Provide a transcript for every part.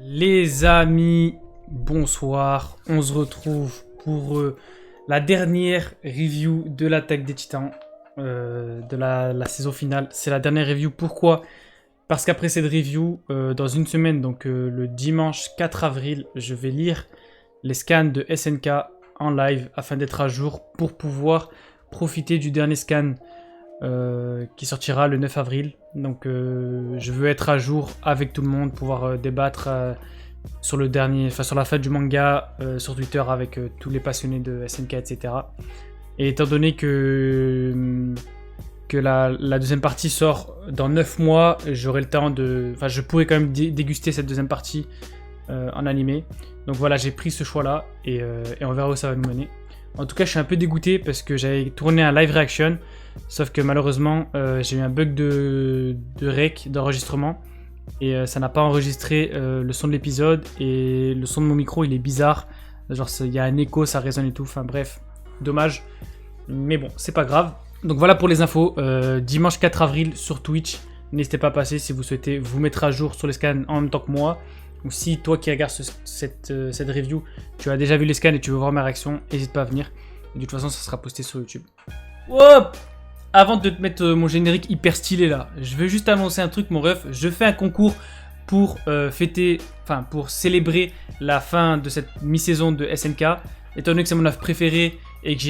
Les amis, bonsoir. On se retrouve pour la dernière review de l'attaque des Titans de la saison finale. C'est la dernière review. Pourquoi? Parce qu'après cette review, dans une semaine, donc le dimanche 4 avril, je vais lire les scans de SNK en live afin d'être à jour pour pouvoir profiter du dernier scan qui sortira le 9 avril. Donc je veux être à jour avec tout le monde, pouvoir débattre sur le dernier, sur la fin du manga sur Twitter avec tous les passionnés de SNK, etc. Et étant donné que la deuxième partie sort dans 9 mois, j'aurai le temps de... Enfin, je pourrais quand même déguster cette deuxième partie en animé. Donc voilà, j'ai pris ce choix-là et on verra où ça va nous mener. En tout cas, je suis un peu dégoûté parce que j'avais tourné un live reaction, sauf que malheureusement, j'ai eu un bug de rec, d'enregistrement, et ça n'a pas enregistré le son de l'épisode, et le son de mon micro, il est bizarre. Genre, il y a un écho, ça résonne et tout, enfin bref, dommage. Mais bon, c'est pas grave. Donc voilà pour les infos, dimanche 4 avril sur Twitch, n'hésitez pas à passer si vous souhaitez vous mettre à jour sur les scans en même temps que moi. Ou si toi qui regardes cette review, tu as déjà vu les scans et tu veux voir ma réaction, n'hésite pas à venir. Et de toute façon, ça sera posté sur YouTube. Hop! Avant de te mettre mon générique hyper stylé là, je veux juste annoncer un truc, mon ref. Je fais un concours pour pour célébrer la fin de cette mi-saison de SNK. Étant donné que c'est mon œuvre préférée et que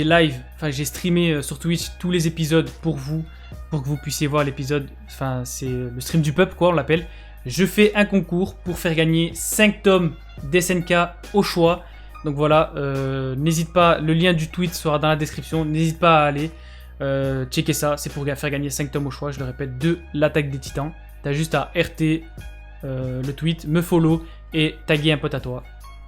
j'ai streamé sur Twitch tous les épisodes pour vous, pour que vous puissiez voir l'épisode. Enfin, c'est le stream du peuple, quoi, on l'appelle. Je fais un concours pour faire gagner 5 tomes d'SNK au choix. Donc voilà, n'hésite pas, le lien du tweet sera dans la description. N'hésite pas à aller checker ça. C'est pour faire gagner 5 tomes au choix, je le répète, de l'attaque des Titans. T'as juste à RT le tweet, me follow et taguer un pote à toi.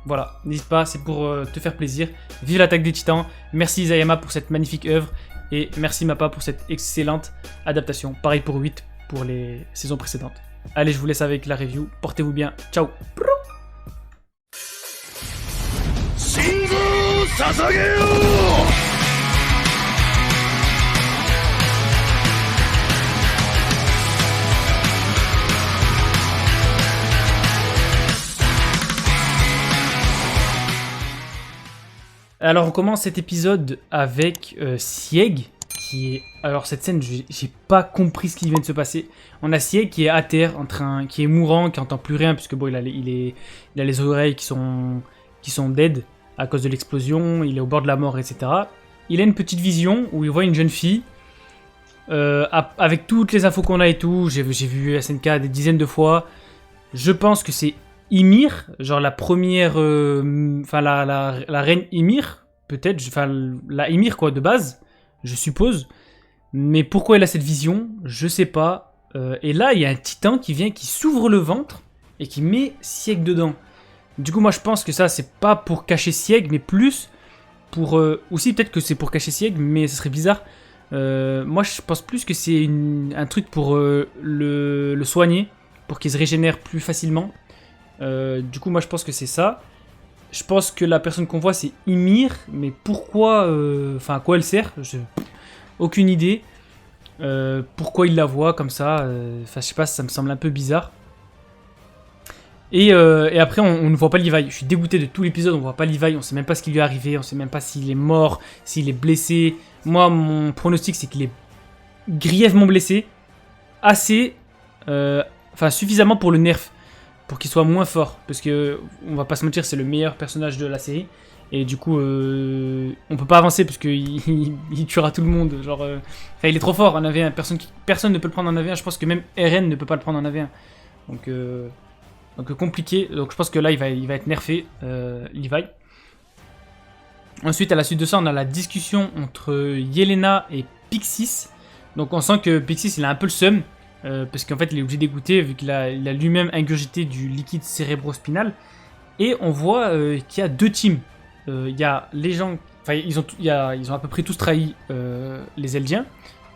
Voilà, n'hésite pas, c'est pour te faire plaisir. Vive l'attaque des Titans. Merci Isayama pour cette magnifique œuvre. Et merci Mappa pour cette excellente adaptation. Pareil pour 8 pour les saisons précédentes. Allez, je vous laisse avec la review. Portez-vous bien. Ciao. Alors on commence cet épisode avec Sieg. Alors cette scène, j'ai pas compris ce qui vient de se passer. On a Sieg qui est à terre, qui est mourant, qui entend plus rien, puisque bon, il a les oreilles qui sont dead à cause de l'explosion, il est au bord de la mort, etc. Il a une petite vision où il voit une jeune fille, avec toutes les infos qu'on a et tout, j'ai vu SNK des dizaines de fois. Je pense que c'est Ymir, genre la première, la reine Ymir, peut-être, la Ymir quoi, de base. Je suppose. Mais pourquoi il a cette vision? Je sais pas. Et là, il y a un titan qui vient, qui s'ouvre le ventre et qui met Sieg dedans. Du coup, moi, je pense que ça, c'est pas pour cacher Sieg, mais plus pour... aussi, peut-être que c'est pour cacher Sieg, mais ça serait bizarre. Moi, je pense plus que c'est un truc pour le soigner, pour qu'il se régénère plus facilement. Du coup, moi, je pense que c'est ça. Je pense que la personne qu'on voit, c'est Ymir, mais pourquoi... à quoi elle sert? Aucune idée. Pourquoi il la voit comme ça? Je sais pas, ça me semble un peu bizarre. Et après, on ne voit pas Levi. Je suis dégoûté de tout l'épisode, on ne voit pas Levi, on sait même pas ce qui lui est arrivé, on sait même pas s'il est mort, s'il est blessé. Moi, mon pronostic, c'est qu'il est grièvement blessé. Suffisamment pour le nerf. Pour qu'il soit moins fort, parce que on va pas se mentir, c'est le meilleur personnage de la série, et du coup on peut pas avancer parce qu'il il tuera tout le monde, genre il est trop fort en AV1, personne ne peut le prendre en AV1, je pense que même RN ne peut pas le prendre en AV1, donc compliqué, donc je pense que là il va être nerfé, Levi. Ensuite à la suite de ça on a la discussion entre Yelena et Pixis, donc on sent que Pixis il a un peu le seum, parce qu'en fait il est obligé d'écouter vu qu'il a lui-même ingurgité du liquide cérébrospinal. Et on voit qu'il y a deux teams. Il y a les gens... ils ont à peu près tous trahi les Eldiens.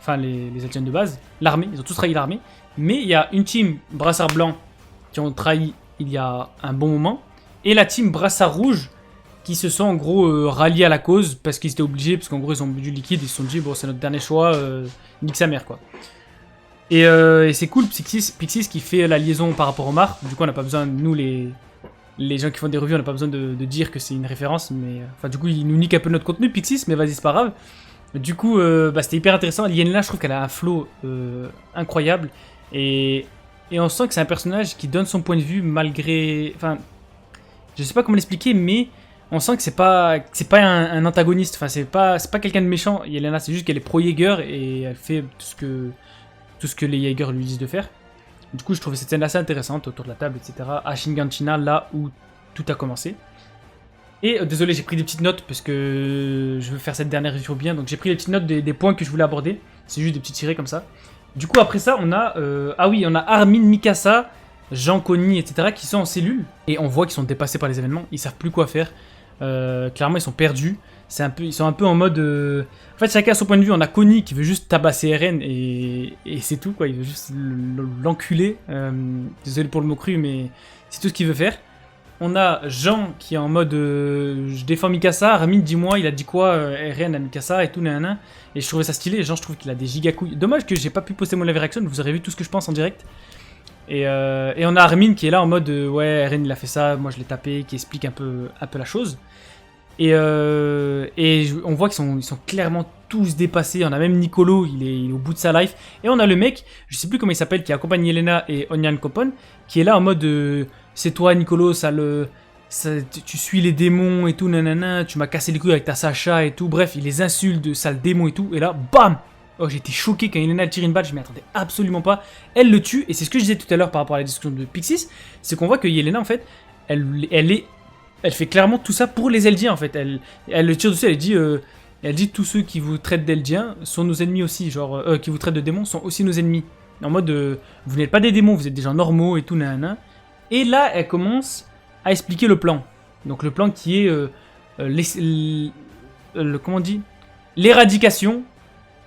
Enfin les Eldiens de base. L'armée, ils ont tous trahi l'armée. Mais il y a une team Brassard Blanc qui ont trahi il y a un bon moment. Et la team Brassard Rouge qui se sont en gros ralliés à la cause parce qu'ils étaient obligés. Parce qu'en gros ils ont bu du liquide, ils se sont dit bon c'est notre dernier choix, nique sa mère quoi. Et c'est cool, Pixis qui fait la liaison par rapport au Mar. Du coup, on n'a pas besoin, nous les gens qui font des revues, on n'a pas besoin de dire que c'est une référence. Mais enfin, du coup, il nous nique un peu notre contenu, Pixis, mais vas-y, c'est pas grave. Du coup, c'était hyper intéressant. Yenna, je trouve qu'elle a un flow incroyable. Et on sent que c'est un personnage qui donne son point de vue malgré... Enfin, je sais pas comment l'expliquer, mais on sent que c'est pas un antagoniste. Enfin, c'est pas quelqu'un de méchant. Yenna, c'est juste qu'elle est pro-Jaeger et elle fait tout ce que les Jaeger lui disent de faire. Du coup, je trouvais cette scène assez intéressante autour de la table, etc. À Shinganshina, là où tout a commencé. Et désolé, j'ai pris des petites notes parce que je veux faire cette dernière review bien. Donc j'ai pris les petites notes des points que je voulais aborder. C'est juste des petits tirés comme ça. Du coup, après ça, on a... ah oui, on a Armin, Mikasa, Jean, Connie, etc. qui sont en cellule. Et on voit qu'ils sont dépassés par les événements. Ils savent plus quoi faire. Clairement, ils sont perdus. Ils sont un peu en mode... En fait, chacun a son point de vue. On a Connie qui veut juste tabasser RN et c'est tout, quoi. Il veut juste l'enculer. Désolé pour le mot cru, mais c'est tout ce qu'il veut faire. On a Jean qui est en mode je défends Mikasa. Armin, dis-moi, il a dit quoi RN à Mikasa et tout, nanana. Et je trouvais ça stylé. Jean, je trouve qu'il a des giga couilles. Dommage que j'ai pas pu poster mon live reaction. Vous aurez vu tout ce que je pense en direct. Et on a Armin qui est là en mode ouais, RN il a fait ça, moi je l'ai tapé, qui explique un peu la chose. Et on voit qu'ils sont clairement tous dépassés. On a même Nicolo, il est au bout de sa life. Et on a le mec, je sais plus comment il s'appelle, qui accompagne Yelena et Onyan Kopon, qui est là en mode c'est toi Nicolo, tu suis les démons et tout, nanana, tu m'as cassé les couilles avec ta Sacha et tout. Bref, il les insulte de sale démon et tout. Et là, bam! Oh, j'ai été choqué quand Yelena tire une balle, je m'y attendais absolument pas. Elle le tue, et c'est ce que je disais tout à l'heure par rapport à la discussion de Pixis, c'est qu'on voit que Yelena, en fait, elle fait clairement tout ça pour les Eldiens, en fait. Elle le tire dessus, elle dit tous ceux qui vous traitent d'Eldiens sont nos ennemis aussi, genre, qui vous traitent de démons sont aussi nos ennemis. En mode, vous n'êtes pas des démons, vous êtes des gens normaux et tout, nanana. Et là, elle commence à expliquer le plan. Donc le plan qui est, comment on dit, l'éradication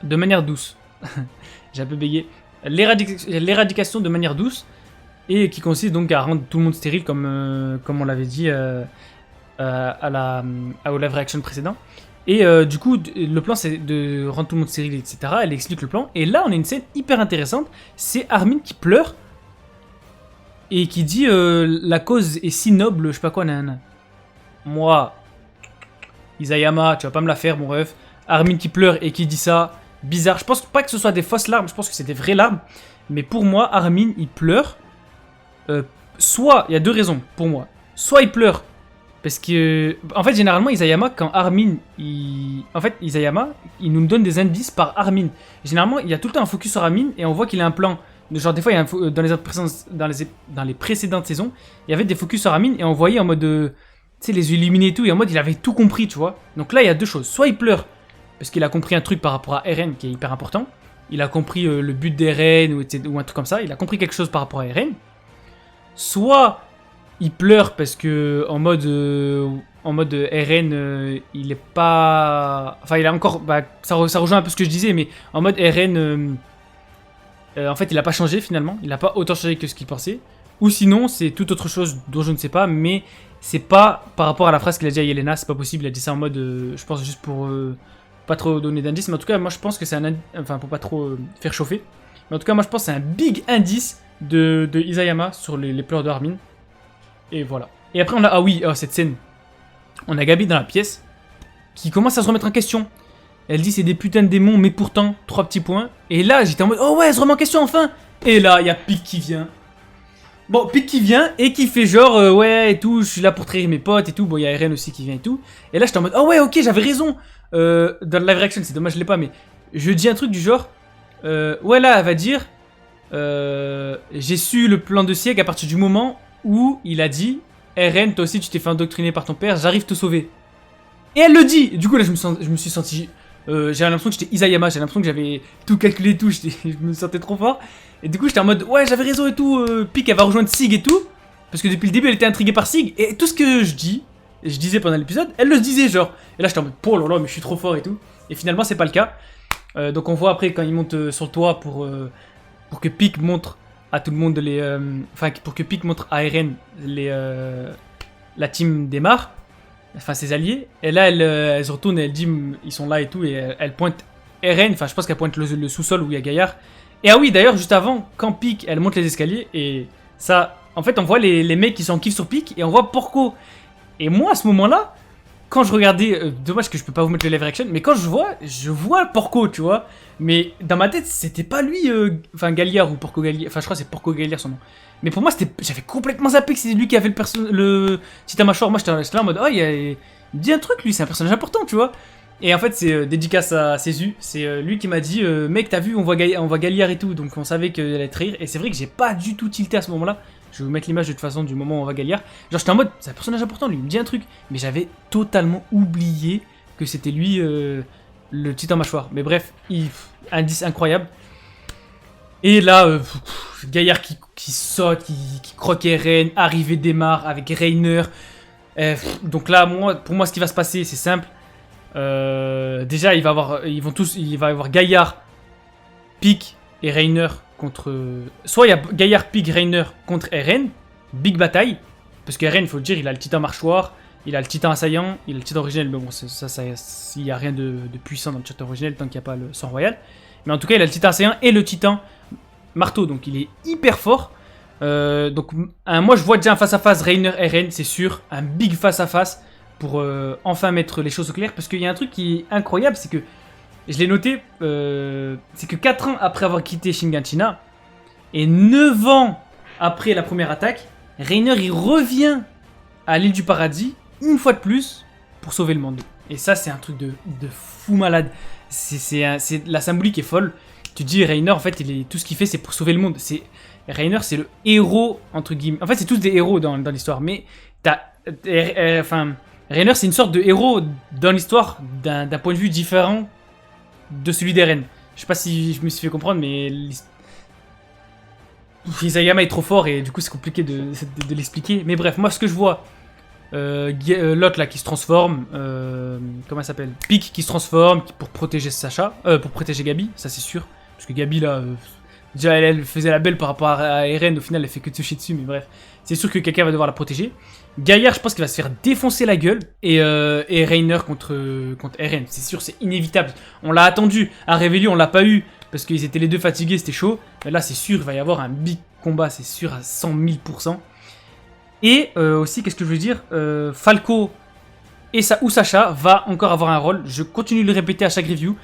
de manière douce. J'ai un peu bégayé. L'éradication de manière douce. Et qui consiste donc à rendre tout le monde stérile comme on l'avait dit au live reaction précédent. Et du coup, le plan c'est de rendre tout le monde stérile, etc. Elle explique le plan. Et là, on a une scène hyper intéressante. C'est Armin qui pleure. Et qui dit la cause est si noble, je sais pas quoi, nanana. Moi, Isayama, tu vas pas me la faire, mon ref. Armin qui pleure et qui dit ça. Bizarre. Je pense pas que ce soit des fausses larmes, je pense que c'est des vraies larmes. Mais pour moi, Armin, il pleure. Soit, il y a deux raisons pour moi. Soit il pleure parce que... En fait, généralement, Isayama, quand Armin... En fait, Isayama, il nous donne des indices par Armin. Généralement, il y a tout le temps un focus sur Armin et on voit qu'il a un plan. Genre, des fois, il y a dans les précédentes saisons, il y avait des focus sur Armin et on voyait en mode... tu sais, les illuminés et tout, et en mode, il avait tout compris, tu vois. Donc là, il y a deux choses. Soit il pleure parce qu'il a compris un truc par rapport à RN qui est hyper important. Il a compris le but d'RN ou un truc comme ça. Il a compris quelque chose par rapport à RN. Soit il pleure parce que en mode RN il est pas, enfin il a encore, ça rejoint un peu ce que je disais, mais en mode RN en fait il a pas changé finalement, il a pas autant changé que ce qu'il pensait, ou sinon c'est toute autre chose dont je ne sais pas, mais c'est pas par rapport à la phrase qu'il a dit à Yelena, c'est pas possible, il a dit ça en mode je pense juste pour pas trop donner d'indices, mais en tout cas moi je pense que c'est un enfin pour pas trop faire chauffer, mais en tout cas moi je pense que c'est un big indice de Isayama sur les pleurs de Armin. Et voilà. Et après on a, ah oui, cette scène. On a Gabi dans la pièce qui commence à se remettre en question. Elle dit c'est des putains de démons, mais pourtant, 3 petits points. Et là j'étais en mode, oh ouais, elle se remet en question enfin. Et là il y a Pic qui vient. Bon, Pic qui vient et qui fait genre, ouais et tout, je suis là pour trahir mes potes et tout. Bon, il y a RN aussi qui vient et tout. Et là j'étais en mode, oh ouais, ok, j'avais raison. Dans le live reaction, c'est dommage, je l'ai pas, mais je dis un truc du genre, ouais là elle va dire... j'ai su le plan de siècle à partir du moment où il a dit RN, toi aussi tu t'es fait endoctriner par ton père, j'arrive te sauver. Et elle le dit. Du coup là je me suis senti j'avais l'impression que j'étais Isayama, j'avais l'impression que j'avais tout calculé et tout, je me sentais trop fort. Et du coup j'étais en mode ouais j'avais raison et tout, Pic elle va rejoindre Sig et tout. Parce que depuis le début elle était intriguée par Sig. Et tout ce que je disais pendant l'épisode, elle le disait genre. Et là j'étais en mode oh là là mais je suis trop fort et tout. Et finalement c'est pas le cas. Donc on voit après quand il monte sur le toit pour que Pic montre à tout le monde enfin pour que Pic montre à RN la team démarre, enfin ses alliés, et là elle se retourne et elle dit ils sont là et tout, et elle pointe RN, enfin je pense qu'elle pointe le sous-sol où il y a Gaillard, Et ah oui, d'ailleurs, juste avant, quand Pique, elle monte les escaliers, et ça, en fait, on voit les mecs qui sont en kiff sur Pique, et on voit Porco. Et moi, à ce moment-là, quand je regardais, dommage que je peux pas vous mettre le live action, mais quand je vois Porco, tu vois. Mais dans ma tête, c'était pas lui, enfin Galliard ou Porco Galliard, enfin je crois que c'est Porco Galliard son nom. Mais pour moi, j'avais complètement zappé que c'était lui qui avait le Titan Mâchoire. Moi, j'étais là en mode, oh, il dit un truc, lui, c'est un personnage important, tu vois. Et en fait, c'est dédicace à Césu. C'est lui qui m'a dit, mec, t'as vu, on voit Galliard et tout, donc on savait qu'elle allait trahir. Et c'est vrai que j'ai pas du tout tilté à ce moment-là. Je vais vous mettre l'image de toute façon du moment où on va Galliard. Genre, j'étais en mode, c'est un personnage important, lui, il me dit un truc. Mais j'avais totalement oublié que c'était lui, le Titan Mâchoire. Mais bref, indice incroyable. Et là, Gaillard qui saute, qui croque Eren, arrivée démarre avec Reiner. Donc là, pour moi, ce qui va se passer, c'est simple. Déjà, il va y avoir Gaillard, Pique et Reiner contre. Soit il y a Gaillard, Pique, Reiner contre Eren, big bataille. Parce qu'Eren, il faut le dire, il a le titan mâchoire, il a le titan assaillant, il a le titan originel. Mais bon, il n'y a rien de puissant dans le titan originel tant qu'il n'y a pas le sang royal. Mais en tout cas, il a le titan assaillant et le titan marteau, donc il est hyper fort. Donc moi, je vois déjà un face-à-face Reiner-Eren, c'est sûr, un big face-à-face pour enfin mettre les choses au clair. Parce qu'il y a un truc qui est incroyable, c'est que je l'ai noté, c'est que 4 ans après avoir quitté Shiganshina et 9 ans après la première attaque, Reiner il revient à l'île du paradis une fois de plus pour sauver le monde. Et ça, c'est un truc de fou malade. La symbolique est folle. Tu te dis, Reiner, en fait, tout ce qu'il fait, c'est pour sauver le monde. Reiner, c'est le héros, entre guillemets. En fait, c'est tous des héros dans l'histoire. Mais Reiner, c'est une sorte de héros dans l'histoire d'un point de vue différent de celui d'Eren. Je sais pas si je me suis fait comprendre, mais Isayama est trop fort et du coup, c'est compliqué de l'expliquer. Mais bref, moi, ce que je vois, l'autre là qui se transforme, comment elle s'appelle, Pique qui se transforme pour protéger pour protéger Gabi, ça c'est sûr. Parce que Gabi là, déjà elle faisait la belle par rapport à Eren, au final elle fait que de se chier dessus, mais bref. C'est sûr que quelqu'un va devoir la protéger. Gaillard, je pense qu'il va se faire défoncer la gueule. Et Reiner contre Eren, c'est sûr, c'est inévitable. On l'a attendu. À Réveillon, on l'a pas eu. Parce qu'ils étaient les deux fatigués, c'était chaud. Mais là, c'est sûr, il va y avoir un big combat, c'est sûr, à 100 000%. Et aussi, qu'est-ce que je veux dire, Falco ou Sacha va encore avoir un rôle. Je continue de le répéter à chaque review,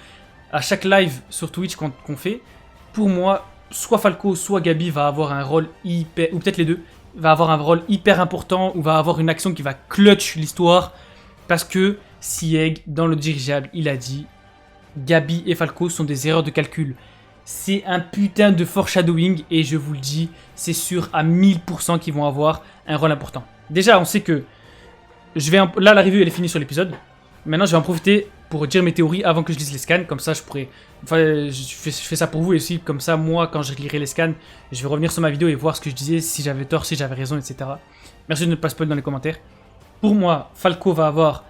à chaque live sur Twitch qu'on fait. Pour moi, soit Falco, soit Gabi va avoir un rôle hyper... Ou peut-être les deux. Va avoir un rôle hyper important ou va avoir une action qui va clutch l'histoire. Parce que Sieg, dans le dirigeable, il a dit Gabi et Falco sont des erreurs de calcul. C'est un putain de foreshadowing et je vous le dis, c'est sûr à 1000% qu'ils vont avoir un rôle important. Déjà, on sait que là, la review elle est finie sur l'épisode. Maintenant, je vais en profiter pour dire mes théories avant que je lise les scans. Comme ça, je pourrais... Enfin, je fais ça pour vous et aussi, comme ça, moi, quand je lirai les scans, je vais revenir sur ma vidéo et voir ce que je disais, si j'avais tort, si j'avais raison, etc. Merci de ne pas spoiler dans les commentaires. Pour moi, Falco va avoir...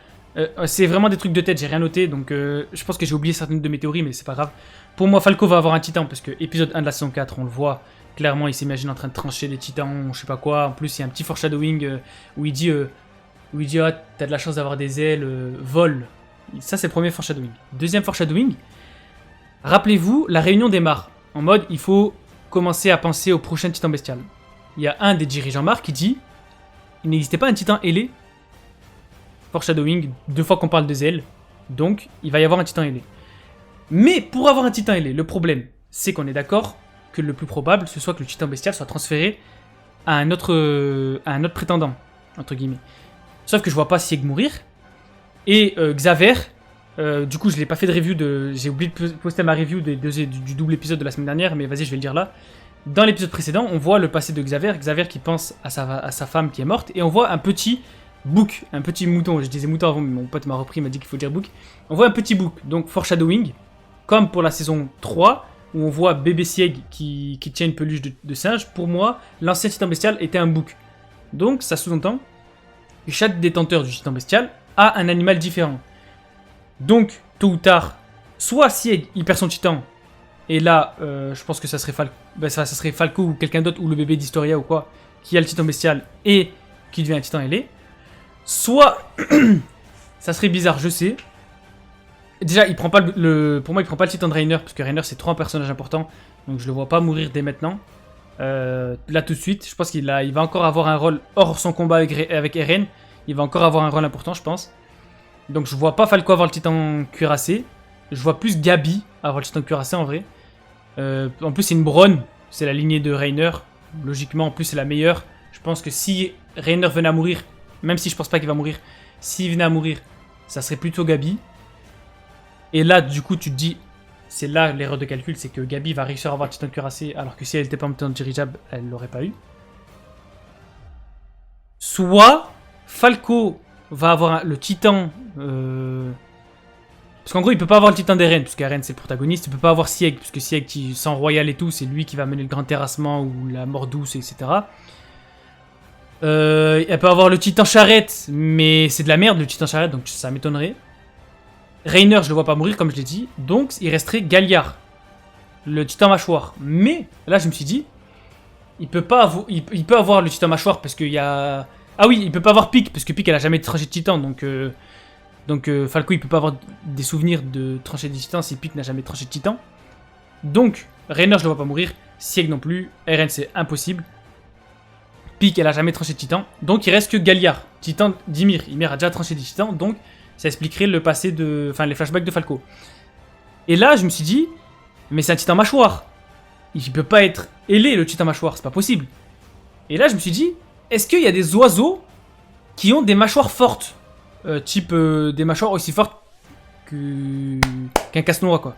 c'est vraiment des trucs de tête, j'ai rien noté, donc je pense que j'ai oublié certaines de mes théories, mais c'est pas grave. Pour moi, Falco va avoir un titan, parce que épisode 1 de la saison 4, on le voit, clairement, il s'imagine en train de trancher des titans, je sais pas quoi. En plus, il y a un petit foreshadowing où il dit ah, t'as de la chance d'avoir des ailes, vol. Ça, c'est le premier foreshadowing. Deuxième foreshadowing, rappelez-vous la réunion démarre en mode il faut commencer à penser au prochain titan bestial. Il y a un des dirigeants Marc qui dit il n'existait pas un titan ailé. Foreshadowing, 2 fois qu'on parle des ailes, donc il va y avoir un titan ailé. Mais pour avoir un titan ailé, le problème, c'est qu'on est d'accord que le plus probable, ce soit que le titan bestial soit transféré à un autre prétendant, entre guillemets. Sauf que je vois pas Sieg mourir. Et Xaver, du coup je l'ai pas fait de review j'ai oublié de poster ma review du double épisode de la semaine dernière, mais vas-y je vais le dire là. Dans l'épisode précédent, on voit le passé de Xaver qui pense à sa femme qui est morte, et on voit un petit bouc, un petit mouton. Je disais mouton avant, mais mon pote m'a repris, il m'a dit qu'il faut dire bouc. On voit un petit bouc, donc foreshadowing, comme pour la saison 3, où on voit bébé Sieg qui tient une peluche de singe. Pour moi, l'ancien titan bestial était un bouc. Donc ça sous-entend que chaque détenteur du titan bestial a un animal différent. Donc, tôt ou tard, soit Sieg il perd son titan, et là, je pense que ça serait, ça serait Falco ou quelqu'un d'autre, ou le bébé d'Historia ou quoi, qui a le titan bestial et qui devient un titan ailé. Soit, ça serait bizarre, je sais, Déjà, il prend pas pour moi, il prend pas le titan de Reiner, parce que Reiner, c'est trop un personnage important. Donc je le vois pas mourir dès maintenant. Là, tout de suite, je pense il va encore avoir un rôle hors son combat avec Eren. Il va encore avoir un rôle important, je pense. Donc je vois pas Falco avoir le titan cuirassé. Je vois plus Gabi avoir le titan cuirassé en vrai. En plus, c'est une Braun, c'est la lignée de Reiner. Logiquement, en plus, c'est la meilleure. Je pense que si Reiner venait à mourir, même si je pense pas qu'il va mourir, s'il venait à mourir, ça serait plutôt Gabi. Et là, du coup, tu te dis, c'est là l'erreur de calcul, c'est que Gabi va réussir à avoir le titan cuirassé, alors que si elle n'était pas montée en dirigeable, elle l'aurait pas eu. Soit Falco va avoir le titan. Parce qu'en gros, il peut pas avoir le titan d'Eren, parce qu'Eren c'est le protagoniste. Il peut pas avoir Sieg, parce que Sieg, sans Royal et tout, c'est lui qui va mener le grand terrassement ou la mort douce, etc. Elle peut avoir le titan charrette, mais c'est de la merde le titan charrette, donc ça m'étonnerait. Reiner, je le vois pas mourir, comme je l'ai dit. Donc, il resterait Galliard, le titan mâchoire. Mais, là, je me suis dit, il peut avoir le titan mâchoire parce qu'il y a... Ah oui, il peut pas avoir Pique, parce que Pique, elle a jamais tranché de titan. Donc, Falco, il peut pas avoir des souvenirs de trancher des titans si Pique n'a jamais tranché de titan. Donc, Reiner, je le vois pas mourir. Sieg non plus. Eren, c'est impossible. Pique, elle a jamais tranché de titan. Donc, il reste que Galliard, titan d'Ymir. Ymir a déjà tranché des titans, donc... Ça expliquerait le passé de... Enfin, les flashbacks de Falco. Et là, je me suis dit... Mais c'est un titan mâchoire. Il peut pas être ailé, le titan mâchoire. C'est pas possible. Et là, je me suis dit... Est-ce qu'il y a des oiseaux qui ont des mâchoires fortes, type des mâchoires aussi fortes qu'un casse-noix, quoi.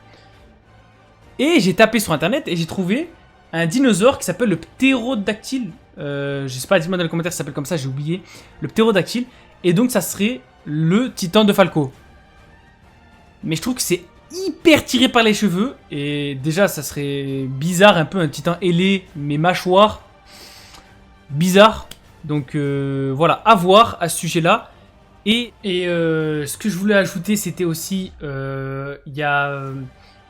Et j'ai tapé sur internet et j'ai trouvé un dinosaure qui s'appelle le ptérodactyle. Je sais pas, dites-moi dans les commentaires si ça s'appelle comme ça, j'ai oublié. Le ptérodactyle. Et donc, ça serait... le titan de Falco. Mais je trouve que c'est hyper tiré par les cheveux. Et déjà, ça serait bizarre, un peu un titan ailé, mais mâchoire. Bizarre. Donc voilà, à voir à ce sujet-là. Et ce que je voulais ajouter, c'était aussi... Il y a...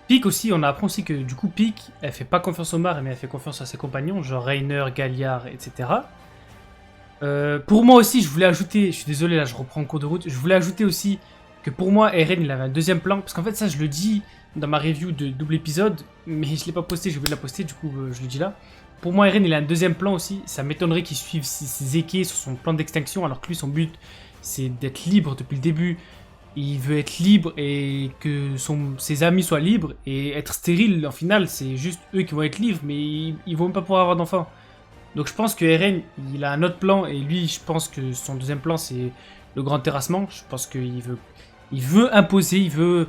Pique aussi, on apprend aussi que du coup, Pique, elle fait pas confiance au Mar, mais elle fait confiance à ses compagnons, genre Reiner, Galliard, etc. Pour moi aussi, je voulais ajouter, je suis désolé là, je reprends en cours de route, je voulais ajouter aussi que pour moi, Eren il avait un deuxième plan, parce qu'en fait ça je le dis dans ma review de double épisode, mais je l'ai pas posté, je vais la poster, du coup je le dis là. Pour moi, Eren il a un deuxième plan aussi, ça m'étonnerait qu'il suive ses équés sur son plan d'extinction, alors que lui son but c'est d'être libre depuis le début. Il veut être libre et que ses amis soient libres, et être stérile en final c'est juste eux qui vont être libres, mais ils vont même pas pouvoir avoir d'enfants. Donc je pense que Eren, il a un autre plan, et lui, je pense que son deuxième plan, c'est le grand terrassement. Je pense qu'il veut imposer, il veut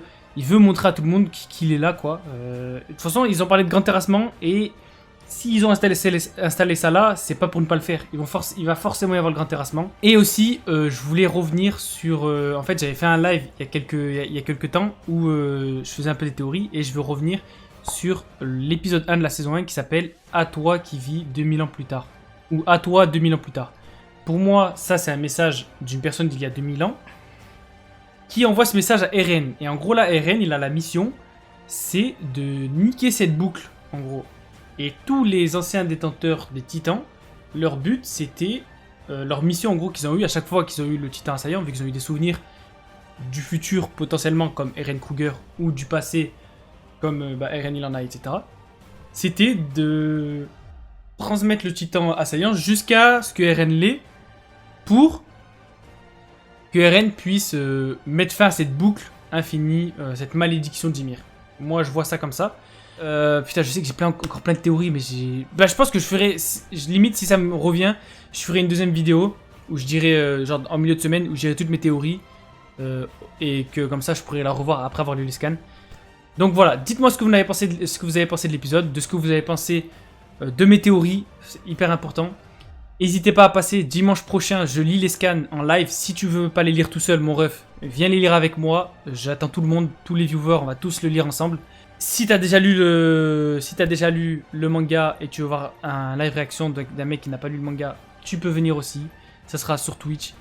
montrer à tout le monde qu'il est là, quoi. De toute façon, ils ont parlé de grand terrassement, et s'ils ont installé ça là, c'est pas pour ne pas le faire. Il va forcément y avoir le grand terrassement. Et aussi, je voulais revenir sur... en fait, j'avais fait un live il y a quelques temps, où je faisais un peu des théories, et je veux revenir sur l'épisode 1 de la saison 1 qui s'appelle « À toi qui vis 2000 ans plus tard » ou « À toi 2000 ans plus tard ». Pour moi, ça c'est un message d'une personne d'il y a 2000 ans qui envoie ce message à Eren. Et en gros là, Eren, il a la mission, c'est de niquer cette boucle, en gros. Et tous les anciens détenteurs des titans, leur but c'était, leur mission en gros qu'ils ont eu à chaque fois qu'ils ont eu le titan assaillant, vu qu'ils ont eu des souvenirs du futur potentiellement comme Eren Kruger, ou du passé comme Eren il en a, etc. C'était de transmettre le titan assaillant jusqu'à ce que Eren l'ait, pour que Eren puisse mettre fin à cette boucle infinie, cette malédiction d'Ymir. Moi je vois ça comme ça. Putain, je sais que j'ai encore plein de théories, mais je pense que je ferai, limite si ça me revient, je ferai une deuxième vidéo où je dirai, genre en milieu de semaine, où je dirai toutes mes théories, et que comme ça je pourrai la revoir après avoir lu les scans. Donc voilà, dites-moi ce que vous avez pensé de l'épisode, de ce que vous avez pensé de mes théories, c'est hyper important. N'hésitez pas à passer dimanche prochain, je lis les scans en live. Si tu veux pas les lire tout seul, mon ref, viens les lire avec moi. J'attends tout le monde, tous les viewers, on va tous le lire ensemble. Si t'as déjà lu le manga et tu veux voir un live réaction d'un mec qui n'a pas lu le manga, tu peux venir aussi. Ça sera sur Twitch,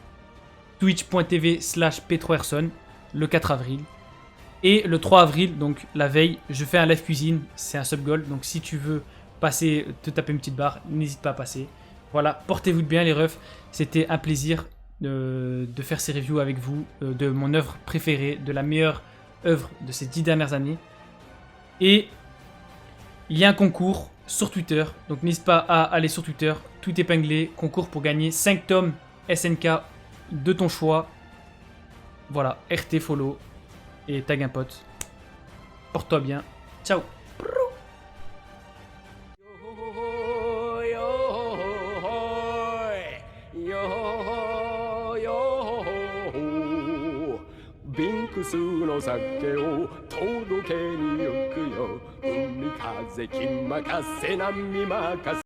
twitch.tv/p3erson, le 4 avril. Et le 3 avril, donc la veille, je fais un live cuisine, c'est un sub goal. Donc si tu veux passer, te taper une petite barre, n'hésite pas à passer. Voilà, portez-vous bien les refs, c'était un plaisir de faire ces reviews avec vous, de mon œuvre préférée, de la meilleure œuvre de ces 10 dernières années. Et il y a un concours sur Twitter, donc n'hésite pas à aller sur Twitter, tout épinglé, concours pour gagner 5 tomes SNK de ton choix. Voilà, RT follow et tag un pote. Porte-toi bien, ciao.ビンクスの酒を届けに行くよ。海風気任せ波任せ